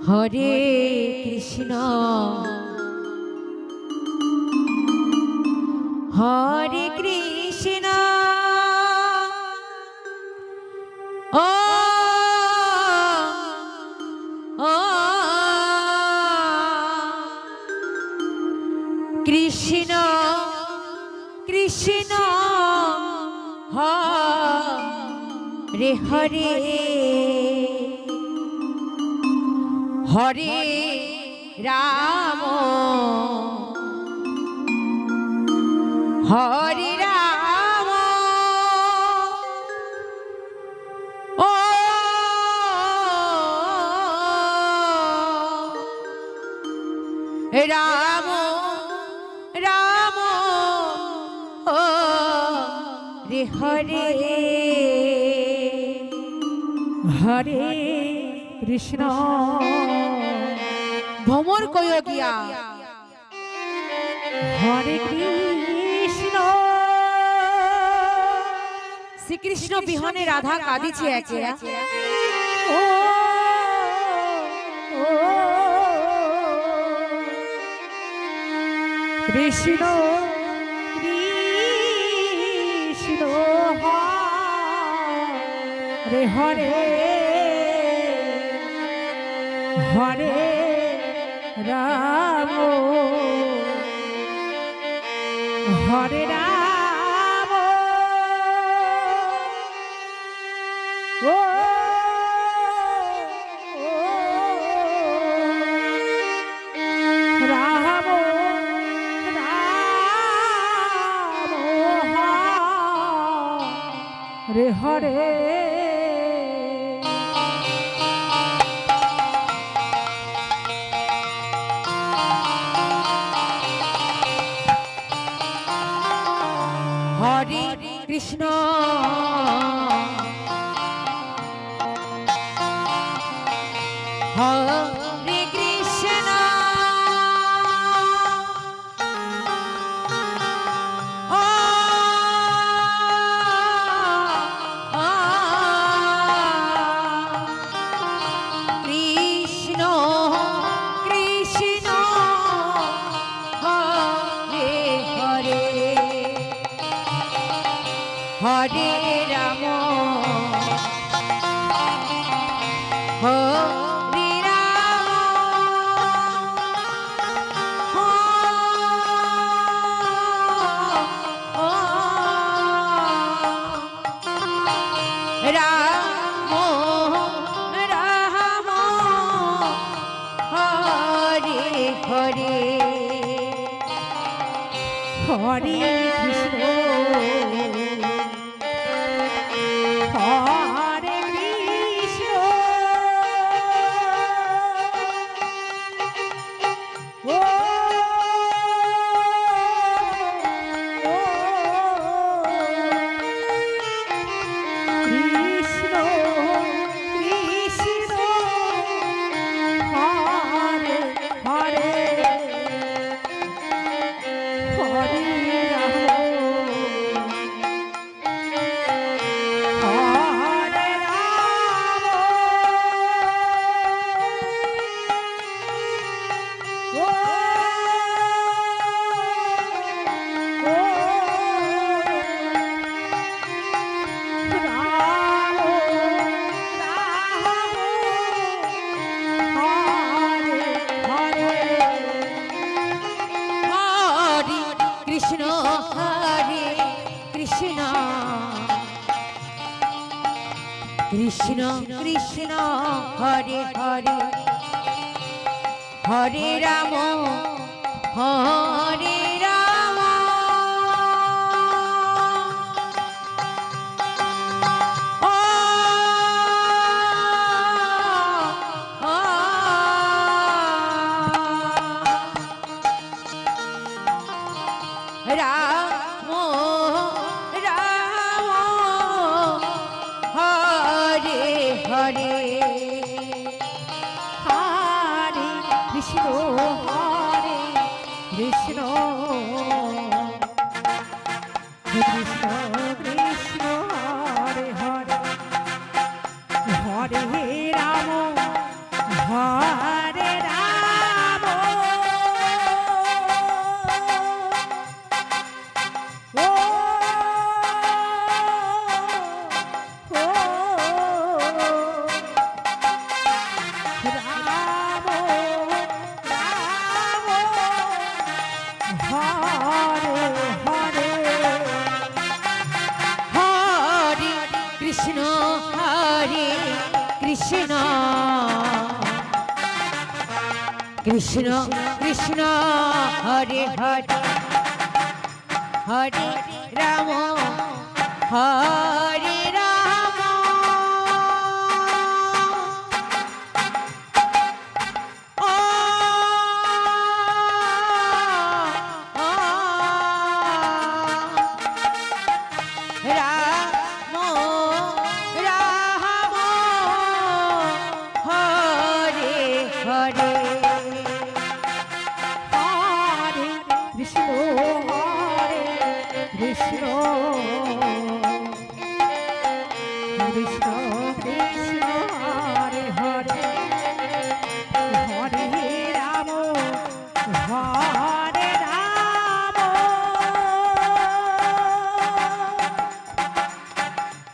হরে কৃষ্ণ হরে কৃষ্ণ ও ও কৃষ্ণ কৃষ্ণ হরে হরে হরে রাম হরে রাম ও রাম রাম ও রে হরে হরে কৃষ্ণ ভ্রমর কয় গিয়া হরে কৃষ্ণ শ্রীকৃষ্ণ বিহনে রাধা কাঁদিছে একে ও কৃষ্ণ কৃষ্ণ হরে হরে হরে রাম হরে রাম ও রাম রাম হরে হরে হরে কৃষ্ণ হরে কৃষ্ণ ও কৃষ্ণ কৃষ্ণ হরে হরে হরে রাম হরে রাম রাম রাম হরে হরে হরে কৃষ্ণ হরে কৃষ্ণ ও কৃষ্ণ কৃষ্ণ হরে হরে হরে কৃষ্ণ হরে কৃষ্ণ কৃষ্ণ কৃষ্ণ হরে হরে হরে রাম হরে রাম ও রাম রাম হরে হরে হরে কৃষ্ণ হরে কৃষ্ণ কৃষ্ণ কৃষ্ণ হরে হরে হরে রাম হরে কৃষ্ণ কৃষ্ণ হরে হরে হরে রাম হরে রাম ও রাম রাম হরে হরে হরে কৃষ্ণ হরে কৃষ্ণ কৃষ্ণ কৃষ্ণ হরে হরে হরে রাম হরে রাম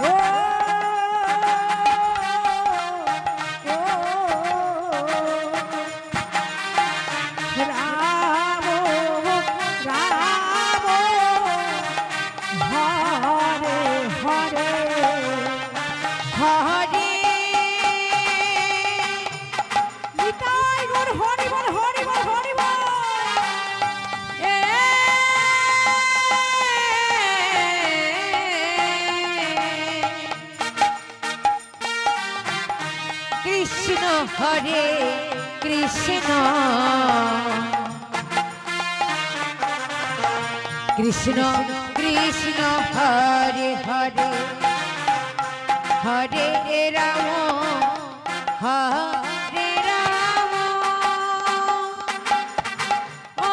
ও রাম রাম হরে হরে হরে নিতাই গৌর হরি বল হরি বল হরি বল এ কৃষ্ণ হরে কৃষ্ণ কৃষ্ণ কৃষ্ণ হরে হরে হরে রাম হরে রাম ও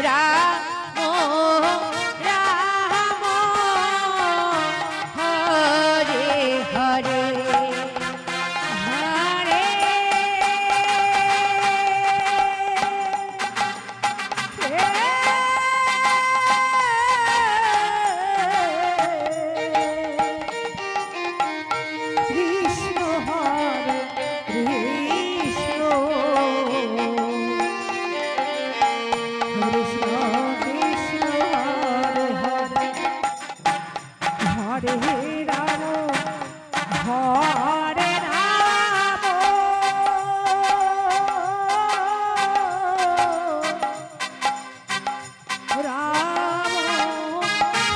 রাম রাম হরে হরে হরে কৃষ্ণ হরে কৃষ্ণ কৃষ্ণ কৃষ্ণ হরে হরে হরে রাম হরে রাম রাম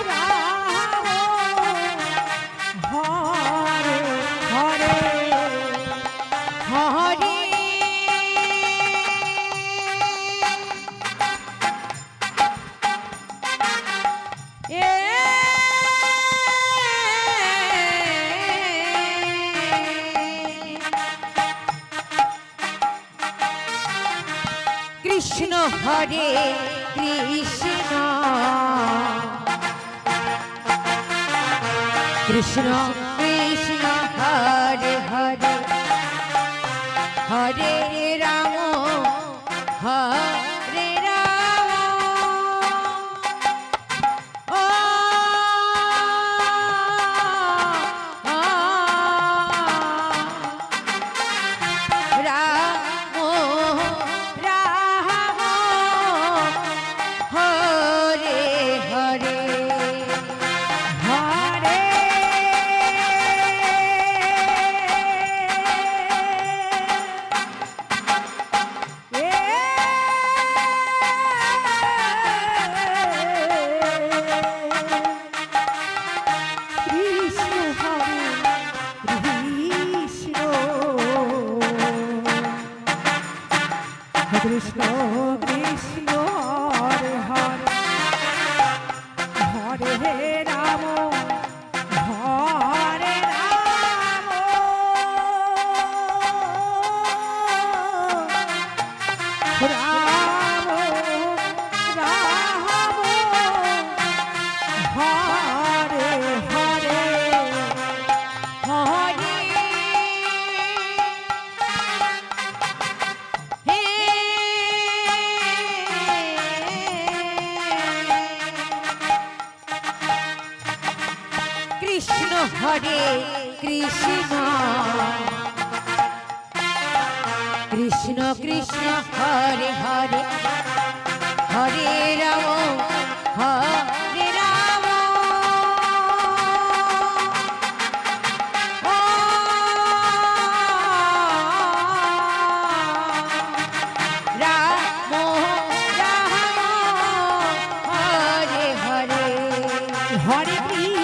রাম হরে হরে হরে এ কৃষ্ণ হরে কৃষ্ণ কৃষ্ণ কৃষ্ণ হরে হরে হরে রাম হরে রাম ও রাম রাম হরে হরে হরে কৃষ্ণ হরে কৃষ্ণ কৃষ্ণ কৃষ্ণ হরে হরে হরে রাম হরে রাম রাম রাম হরে হরে হরে হে কৃষ্ণ হরে কৃষ্ণ কৃষ্ণ কৃষ্ণ হরে হরে হরে রাম হরে রাম নিতাই